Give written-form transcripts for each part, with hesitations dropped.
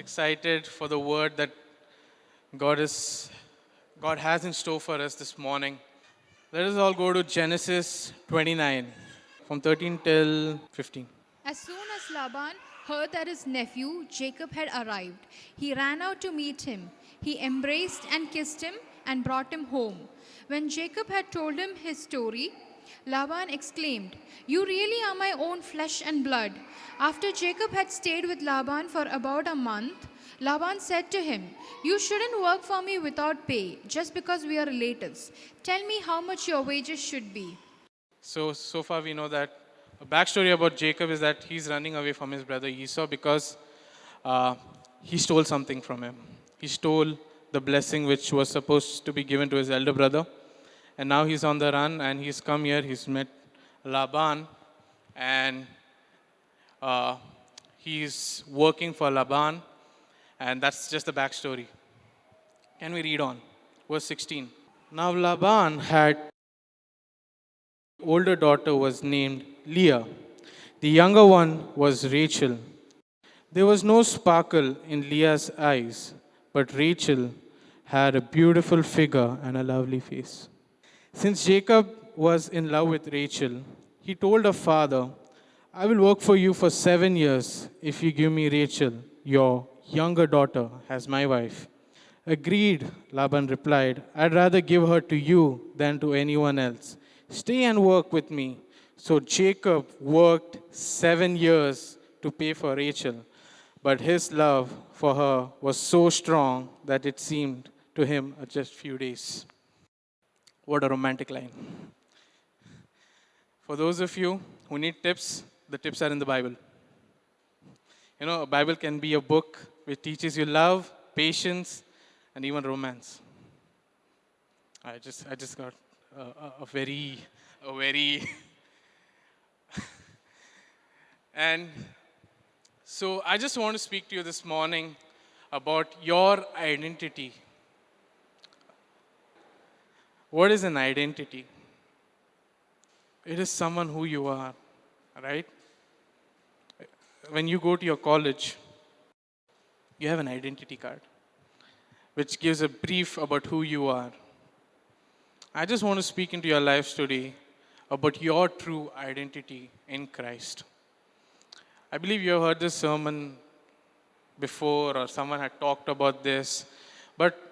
excited for the word that God is God has in store for us this morning. Let us all go to Genesis 29 from 13 till 15. As soon as Laban heard that his nephew Jacob had arrived, he ran out to meet him. He embraced and kissed him and brought him home. When Jacob had told him his story, Laban exclaimed, "You really are my own flesh and blood." After Jacob had stayed with Laban for about a month, Laban said to him, "You shouldn't work for me without pay just because we are relatives. Tell me how much your wages should be." So far we know that a backstory about Jacob is that he's running away from his brother Esau because uh, he stole something from him. He stole the blessing which was supposed to be given to his elder brother. And now he's on the run and he's come here. He's met Laban and uh, he's working for Laban. And that's just the backstory. Can we read on? Verse 16. Now Laban had older daughter was named Leah. The younger one was Rachel. There was no sparkle in Leah's eyes, but Rachel had a beautiful figure and a lovely face. Since Jacob was in love with Rachel, he told her father, "I will work for you for 7 years if you give me Rachel, your younger daughter, as my wife." "Agreed," Laban replied. "I'd rather give her to you than to anyone else. Stay and work with me." So Jacob worked 7 years to pay for Rachel, but his love for her was so strong that it seemed to him just few days. What a romantic line. For those of you who need tips, the tips are in the Bible. You know, a Bible can be a book which teaches you love, patience, and even romance. I just got a very, and so I just want to speak to you this morning about your identity. What is an identity? It is someone who you are, right? When you go to your college, you have an identity card, which gives a brief about who you are. I just want to speak into your lives today about your true identity in Christ. I believe you have heard this sermon before or someone had talked about this, but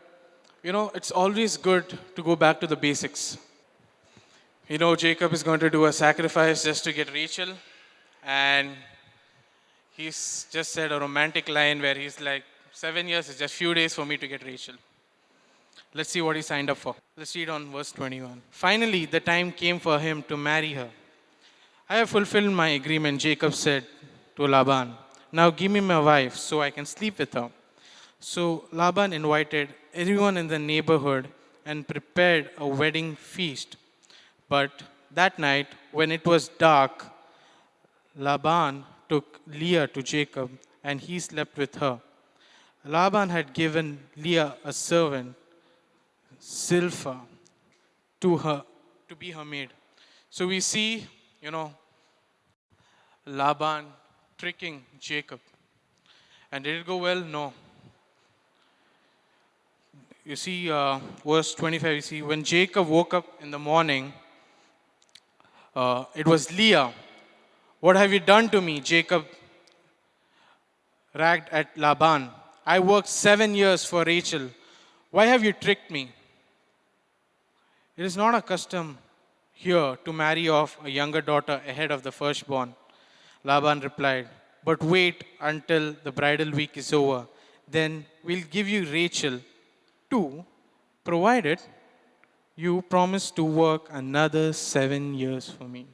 it's always good to go back to the basics. Jacob is going to do a sacrifice just to get Rachel, and he's just said a romantic line where he's like, 7 years is just few days for me to get Rachel. Let's see what he signed up for. Let's read on verse 21. Finally, the time came for him to marry her. "I have fulfilled my agreement," Jacob said to Laban. "Now give me my wife so I can sleep with her." So Laban invited everyone in the neighborhood and prepared a wedding feast. But that night, when it was dark, Laban took Leah to Jacob and he slept with her. Laban had given Leah a servant, Zilpah, to her to be her maid. So we see, Laban tricking Jacob. And did it go well? No. You see, verse 25, you see, when Jacob woke up in the morning, it was Leah. "What have you done to me?" Jacob ragged at Laban. "I worked 7 years for Rachel. Why have you tricked me?" It is not a custom here to marry off a younger daughter ahead of the firstborn, Laban replied. "But wait until the bridal week is over. Then we'll give you Rachel too, provided you promise to work another 7 years for me."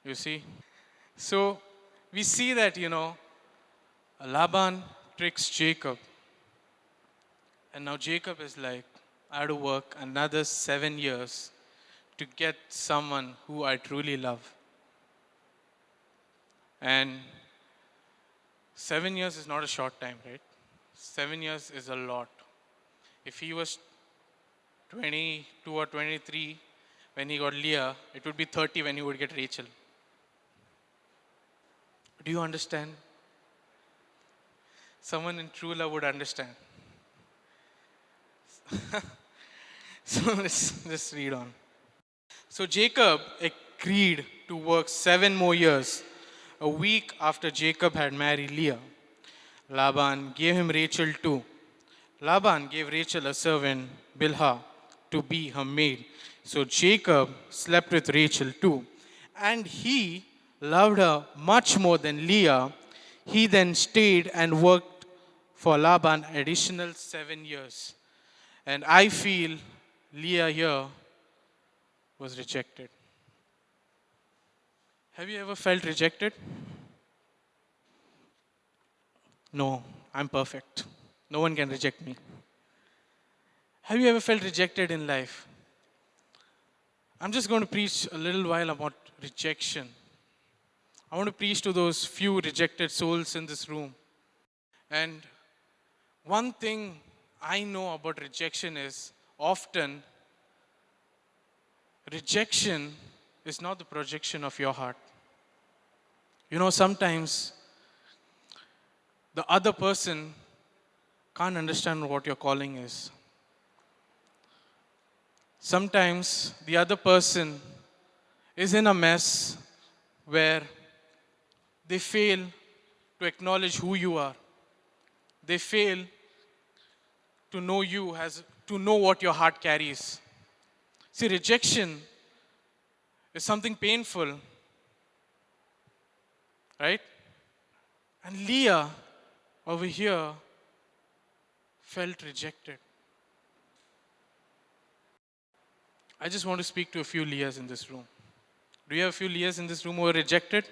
You see? So we see that, Laban tricks Jacob. And now Jacob is like, "I have to work another 7 years to get someone who I truly love." And 7 years is not a short time, right? 7 years is a lot. If he was 22 or 23 when he got Leah, it would be 30 when he would get Rachel. Do you understand? Someone in true love would understand. So let's just read on. So Jacob agreed to work 7 more years. A week after Jacob had married Leah, Laban gave him Rachel too. Laban gave Rachel a servant, Bilhah, to be her maid. So Jacob slept with Rachel too. And he loved her much more than Leah. He then stayed and worked for Laban additional 7 years. And I feel Leah here was rejected. Have you ever felt rejected? No, I'm perfect. No one can reject me. Have you ever felt rejected in life? I'm just going to preach a little while about rejection. I want to preach to those few rejected souls in this room. And one thing I know about rejection is often rejection is not the projection of your heart. You know, sometimes the other person can't understand what your calling is. Sometimes the other person is in a mess where they fail to acknowledge who you are. They fail to know you as to know what your heart carries. See, rejection is something painful, right? And Leah over here felt rejected. I just want to speak to a few Leahs in this room. Do you have a few Leahs in this room who are rejected?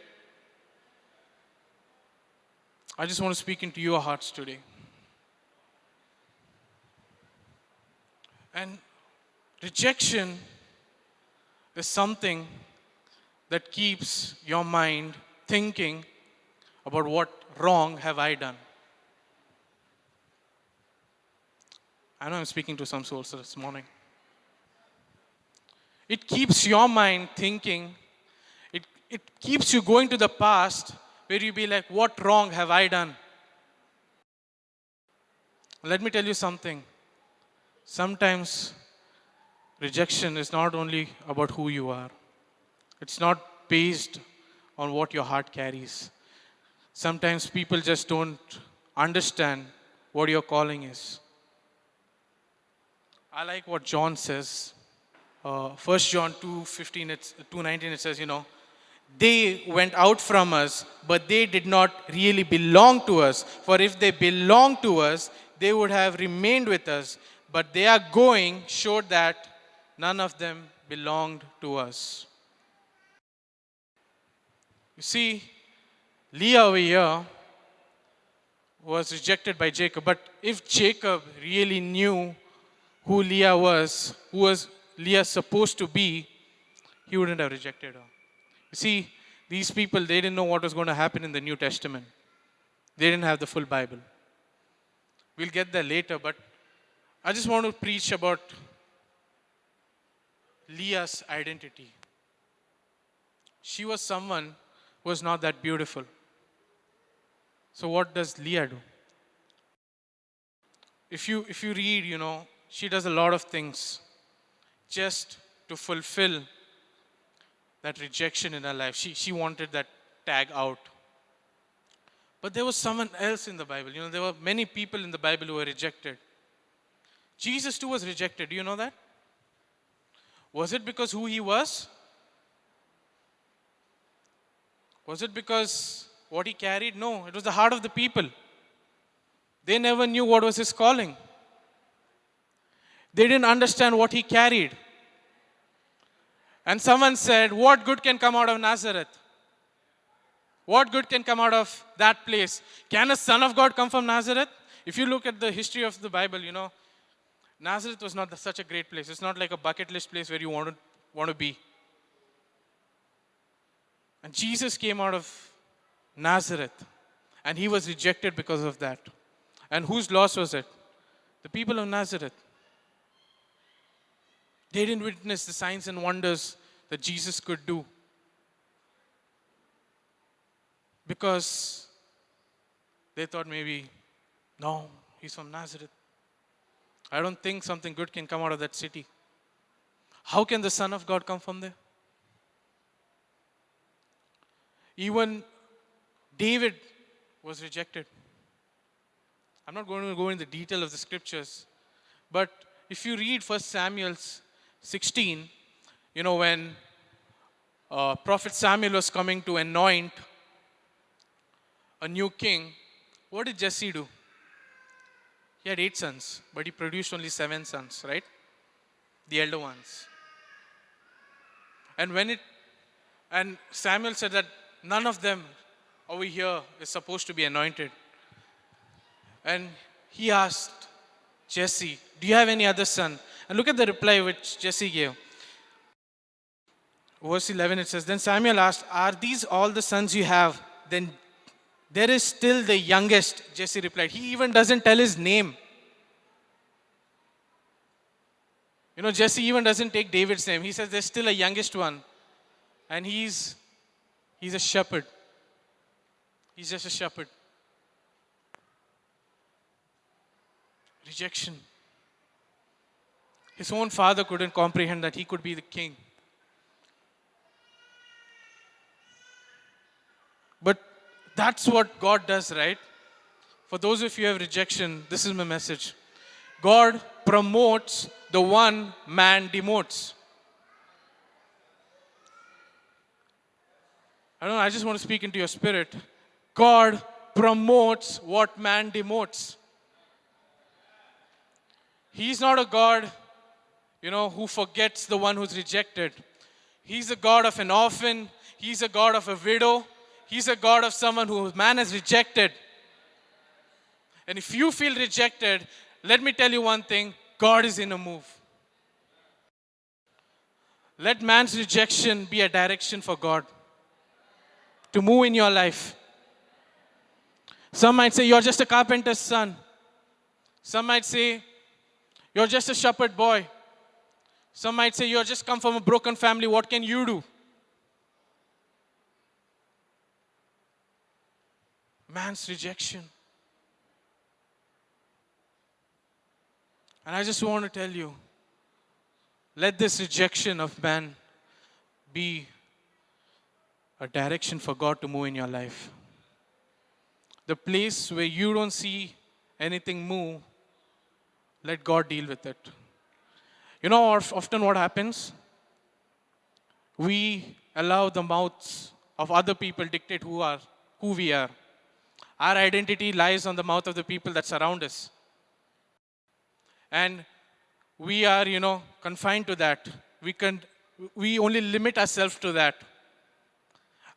I just want to speak into your hearts today. And rejection is something that keeps your mind thinking about what wrong have I done. I know I'm speaking to some souls this morning. It keeps your mind thinking, it keeps you going to the past where you be like, what wrong have I done? Let me tell you something. Sometimes rejection is not only about who you are. It's not based on what your heart carries. Sometimes people just don't understand what your calling is. I like what John says. 1 John 2:15, 2:19, it says, they went out from us, but they did not really belong to us. For if they belonged to us, they would have remained with us. But they are going showed that none of them belonged to us. You see, Leah over here was rejected by Jacob. But if Jacob really knew who Leah was, who was Leah supposed to be, he wouldn't have rejected her. You see, these people, they didn't know what was going to happen in the New Testament. They didn't have the full Bible. We'll get there later, but I just want to preach about Leah's identity. She was someone who was not that beautiful. So what does Leah do? If you read, she does a lot of things just to fulfill that rejection in her life. She wanted that tag out. But there was someone else in the Bible. There were many people in the Bible who were rejected. Jesus too was rejected. Do you know that? Was it because who he was? Was it because what he carried? No, it was the heart of the people. They never knew what was his calling. They didn't understand what he carried. And someone said, what good can come out of Nazareth? What good can come out of that place? Can a son of God come from Nazareth? If you look at the history of the Bible, Nazareth was not such a great place. It's not like a bucket list place where you want to be. And Jesus came out of Nazareth. And he was rejected because of that. And whose loss was it? The people of Nazareth. They didn't witness the signs and wonders that Jesus could do. Because they thought maybe No, he's from Nazareth. I don't think something good can come out of that city. How can the Son of God come from there? Even David was rejected. I'm not going to go into the detail of the scriptures, but if you read 1 Samuel 16, when Prophet Samuel was coming to anoint a new king, what did Jesse do? He had 8 sons, but he produced only 7 sons, right? The elder ones. And Samuel said that none of them over here is supposed to be anointed. And he asked Jesse, do you have any other son? And look at the reply which Jesse gave. Verse 11 it says, then Samuel asked, are these all the sons you have? Then there is still the youngest, Jesse replied. He even doesn't tell his name. Jesse even doesn't take David's name. He says there's still a youngest one. And he's a shepherd. He's just a shepherd. Rejection. His own father couldn't comprehend that he could be the king. But that's what God does, right? For those of you who have rejection, this is my message. God promotes the one man demotes. I just want to speak into your spirit. God promotes what man demotes. He's not a God, who forgets the one who's rejected. He's a God of an orphan. He's a God of a widow. He's a God of someone who man has rejected. And if you feel rejected, let me tell you one thing, God is in a move. Let man's rejection be a direction for God to move in your life. Some might say, you're just a carpenter's son. Some might say, you're just a shepherd boy. Some might say, you're just come from a broken family. What can you do? Man's rejection. And I just want to tell you, let this rejection of man be a direction for God to move in your life. The place where you don't see anything move, let God deal with it. Often what happens? We allow the mouths of other people dictate who we are. Our identity lies on the mouth of the people that surround us. And we are, confined to that. We only limit ourselves to that.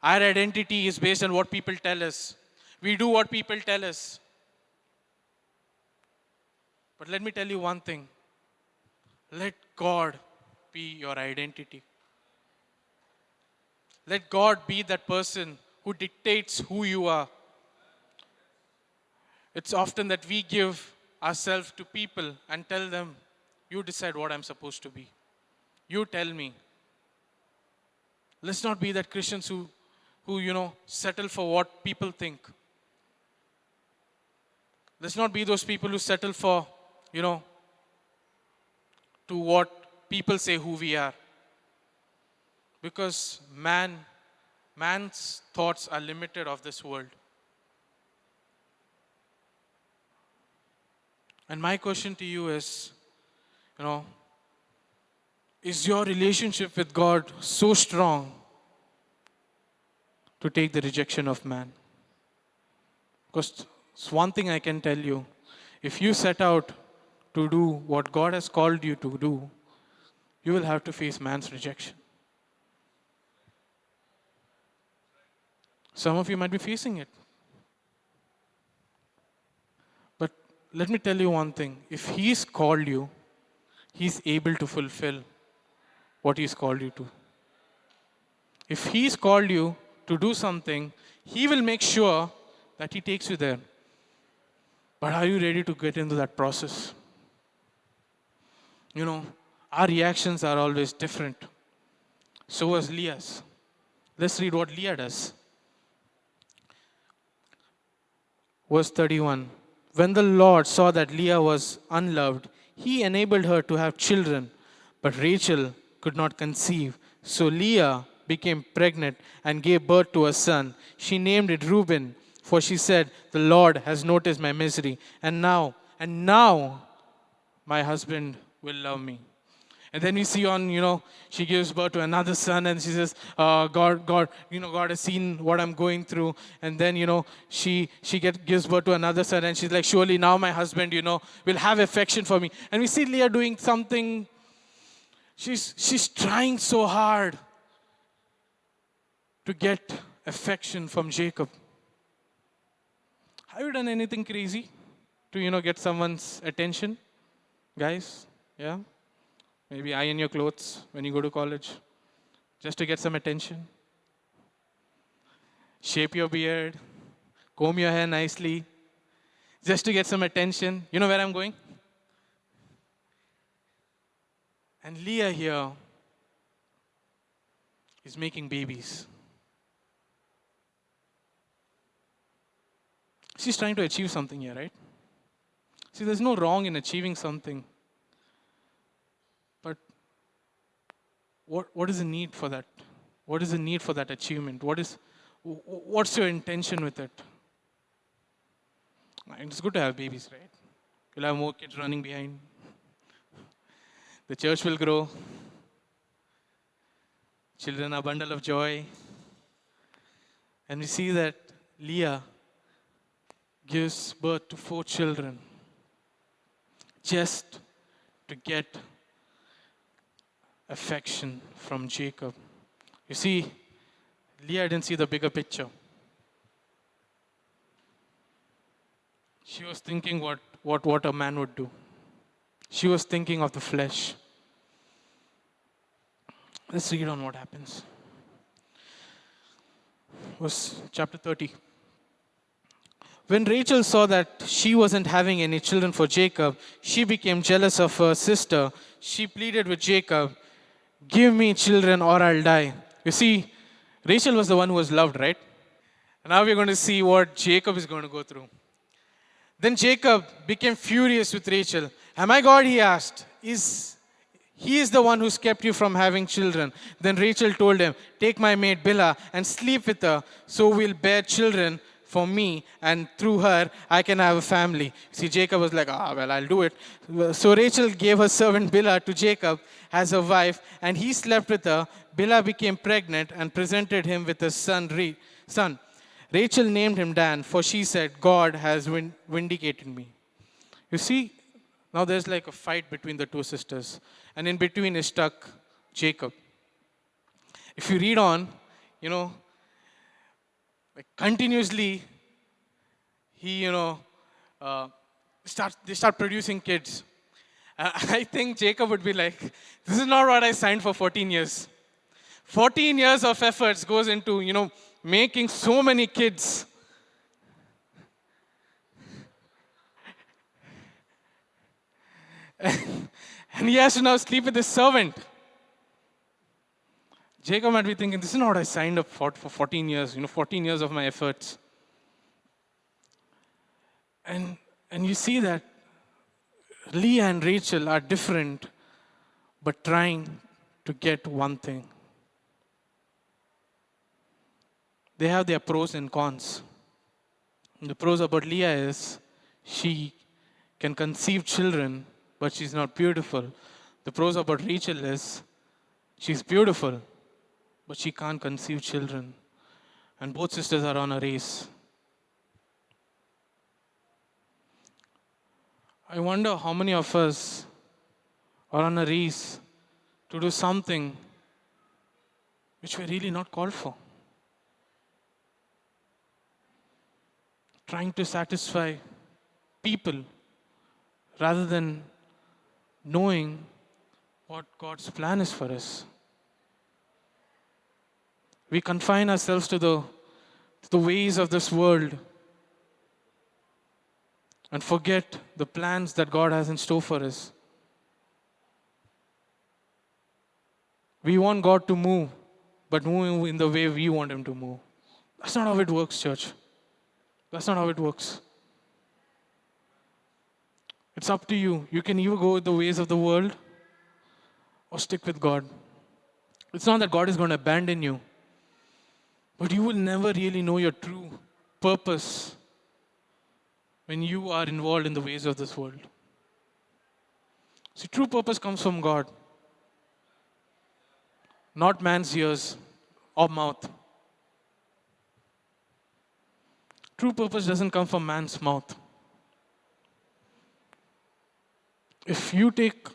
Our identity is based on what people tell us. We do what people tell us. But let me tell you one thing. Let God be your identity. Let God be that person who dictates who you are. It's often that we give ourselves to people and tell them, you decide what I'm supposed to be. You tell me. Let's not be that Christians who settle for what people think. Let's not be those people who settle for, to what people say who we are. Because man's thoughts are limited of this world. And my question to you is, is your relationship with God so strong to take the rejection of man? Because it's one thing I can tell you. If you set out to do what God has called you to do, you will have to face man's rejection. Some of you might be facing it. But let me tell you one thing. If He's called you, He's able to fulfill what He's called you to. If He's called you to do something, He will make sure that He takes you there. But are you ready to get into that process? Our reactions are always different. So was Leah's. Let's read what Leah does. Verse 31. When the Lord saw that Leah was unloved, he enabled her to have children, but Rachel could not conceive. So Leah became pregnant and gave birth to a son. She named it Reuben, for she said, "The Lord has noticed my misery, and now my husband will love me." And then we see on, she gives birth to another son, and she says, God has seen what I'm going through. And then, gives birth to another son, and she's like, surely now my husband, will have affection for me. And we see Leah doing something. She's trying so hard to get affection from Jacob. Have you done anything crazy to, get someone's attention? Guys, yeah? Maybe iron your clothes when you go to college, just to get some attention. Shape your beard, comb your hair nicely, just to get some attention. You know where I'm going? And Leah here is making babies. She's trying to achieve something here, right? See, there's no wrong in achieving something. But what is the need for that? What is the need for that achievement? What's your intention with it? It's good to have babies, right? You'll have more kids running behind. The church will grow. Children are a bundle of joy. And we see that Leah gives birth to 4 children just to get affection from Jacob. You see, Leah didn't see the bigger picture. She was thinking what a man would do. She was thinking of the flesh. Let's read on what happens. Verse chapter 30. When Rachel saw that she wasn't having any children for Jacob, she became jealous of her sister. She pleaded with Jacob, "Give me children or I'll die." You see, Rachel was the one who was loved, right? Now we're going to see what Jacob is going to go through. Then Jacob became furious with Rachel. "Am I God?" he asked. He is the one who's kept you from having children. Then Rachel told him, "Take my maid Bilhah and sleep with her, so we'll bear children for me, and through her I can have a family." See, Jacob was like, well, I'll do it. So Rachel gave her servant Bilhah to Jacob as a wife, and he slept with her. Bilhah became pregnant and presented him with a son. Rachel named him Dan, for she said, "God has vindicated me." You see, now there's like a fight between the two sisters, and in between is stuck Jacob. If you read on, continuously, they start producing kids. I think Jacob would be like, "This is not what I signed for 14 years. 14 years of efforts goes into, making so many kids. And he has to now sleep with his servant." Jacob might be thinking, "This is not what I signed up for 14 years, 14 years of my efforts." And you see that Leah and Rachel are different, but trying to get one thing. They have their pros and cons. The pros about Leah is she can conceive children, but she's not beautiful. The pros about Rachel is she's beautiful, but she can't conceive children. And both sisters are on a race. I wonder how many of us are on a race to do something which we're really not called for. Trying to satisfy people rather than knowing what God's plan is for us. We confine ourselves to the ways of this world and forget the plans that God has in store for us. We want God to move, but move in the way we want Him to move. That's not how it works, church. That's not how it works. It's up to you. You can either go with the ways of the world or stick with God. It's not that God is going to abandon you, but you will never really know your true purpose when you are involved in the ways of this world. See, true purpose comes from God, not man's ears or mouth. True purpose doesn't come from man's mouth. If you take,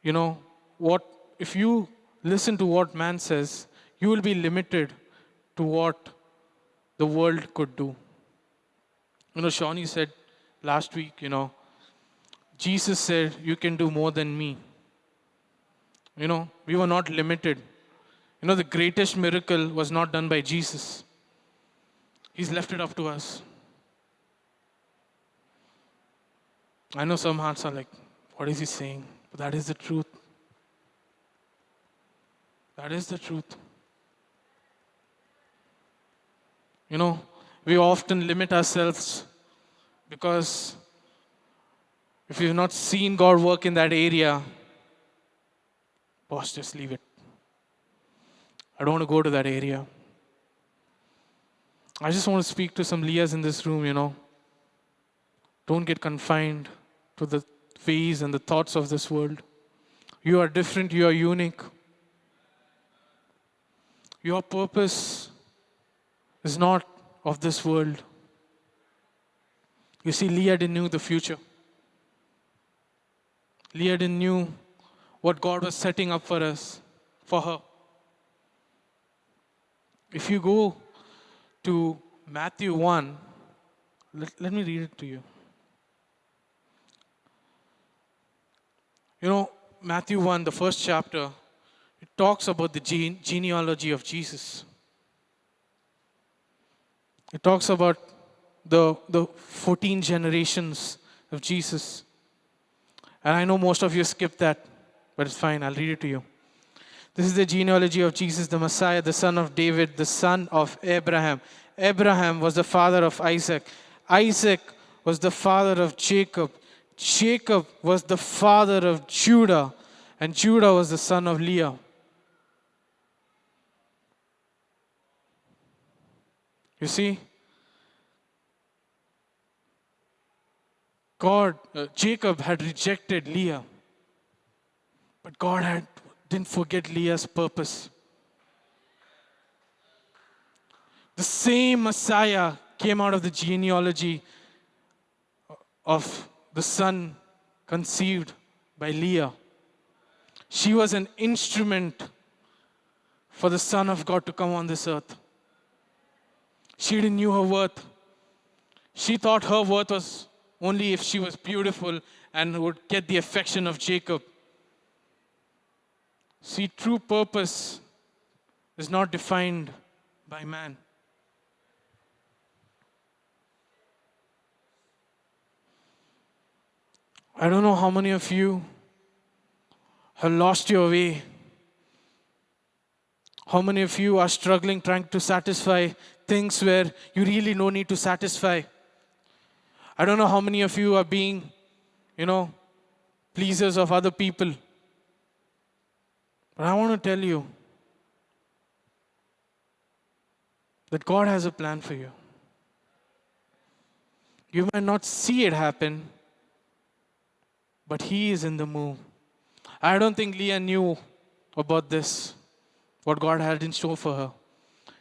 if you listen to what man says, you will be limited to what the world could do. Shawnee said last week, Jesus said, you can do more than me. We were not limited. The greatest miracle was not done by Jesus. He's left it up to us. I know some hearts are like, what is he saying? But that is the truth. That is the truth. We often limit ourselves because if you've not seen God work in that area, boss, just leave it. I don't want to go to that area. I just want to speak to some Leahs in this room, Don't get confined to the ways and the thoughts of this world. You are different, you are unique. Your purpose is not of this world. You see, Leah didn't know the future. Leah didn't know what God was setting up for us, for her. If you go to Matthew 1, let me read it to you. Matthew 1, the first chapter, it talks about the genealogy of Jesus. It talks about the 14 generations of Jesus. And I know most of you skipped that, but it's fine, I'll read it to you. This is the genealogy of Jesus, the Messiah, the son of David, the son of Abraham. Abraham was the father of Isaac. Isaac was the father of Jacob. Jacob was the father of Judah. And Judah was the son of Leah. You see, Jacob had rejected Leah, but God didn't forget Leah's purpose. The same Messiah came out of the genealogy of the son conceived by Leah. She was an instrument for the Son of God to come on this earth. She didn't know her worth. She thought her worth was only if she was beautiful and would get the affection of Jacob. See, true purpose is not defined by man. I don't know how many of you have lost your way. How many of you are struggling trying to satisfy things where you really no need to satisfy? I don't know how many of you are being, pleasers of other people. But I want to tell you that God has a plan for you. You might not see it happen, but He is in the move. I don't think Leah knew about this, what God had in store for her.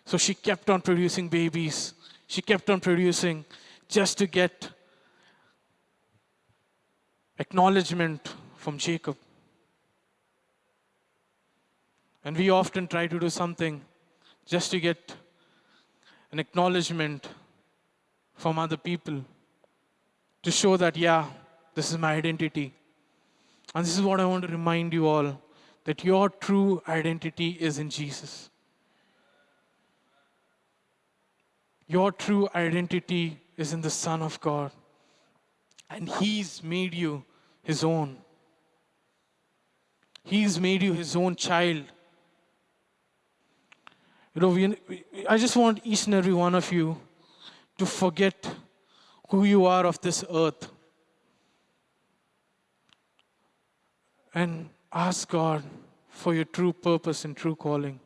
So she kept on producing babies. She kept on producing just to get acknowledgement from Jacob. And we often try to do something just to get an acknowledgement from other people to show that, this is my identity. And this is what I want to remind you all, that your true identity is in Jesus. Your true identity is in the Son of God. And He's made you His own. He's made you His own child. I just want each and every one of you to forget who you are of this earth. and ask God for your true purpose and true calling.